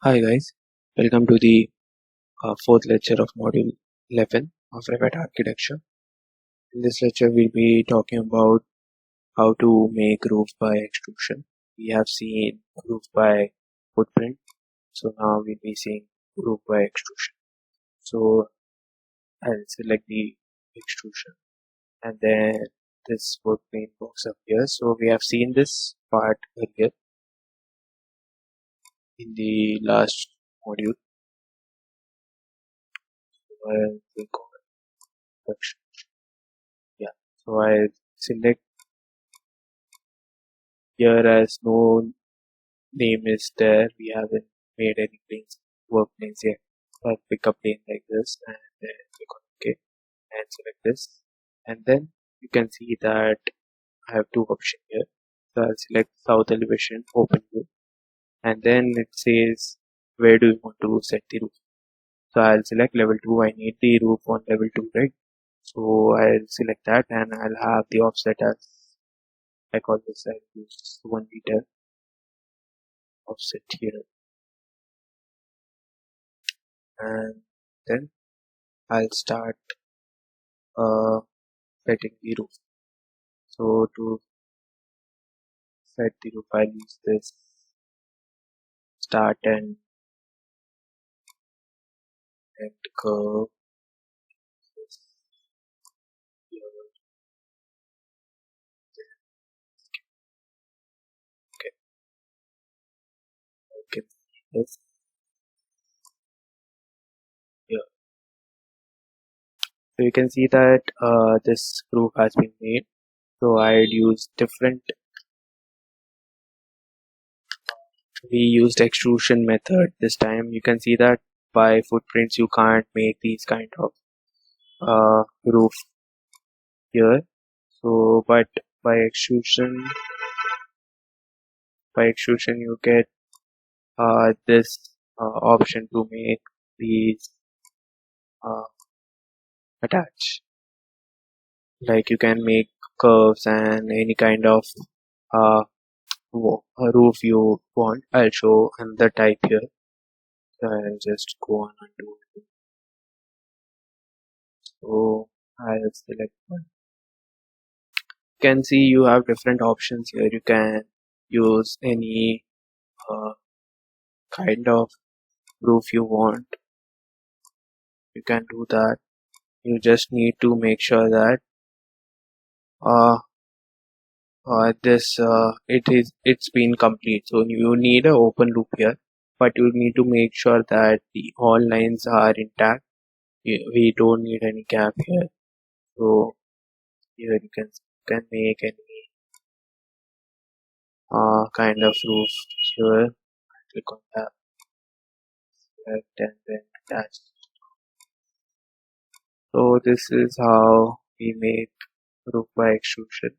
Hi guys, welcome to the fourth lecture of module 11 of Revit architecture. In this lecture we'll be talking about how to make roof by extrusion. We have seen roof by footprint, so now we'll be seeing roof by extrusion. So I'll select the extrusion and then this workplane box appears. So we have seen this part earlier in the last module. So I'll click on extrusion. Yeah, so I select here as no name is there. We haven't made any work planes yet. So I'll pick a plane like this and then click on OK and select this. And then you can see that I have two options here. So I'll select south elevation, open view, and then it says where do you want to set the roof. So I'll select level 2. I need the roof on level 2, right? So I'll select that and I'll have the offset as I call this. I'll use 1 meter offset here, and then I'll start setting the roof. So to set the roof, I'll use this start and end curve. Okay, okay, this here. So you can see that this roof has been made. So I'd use different. We used extrusion method this time. You can see that by footprints you can't make these kind of roof here. So but by extrusion you get this option to make these attach. Like you can make curves and any kind of roof you want. I'll show another type here. So I'll just go on and do it. So I'll select one. You can see you have different options here. You can use any kind of roof you want. You can do that. You just need to make sure that it's been complete. So you need an open loop here, but you need to make sure that all lines are intact. We don't need any gap here. So here you can make any kind of roof here. Click on that, select and then attach. So this is how we make roof by extrusion.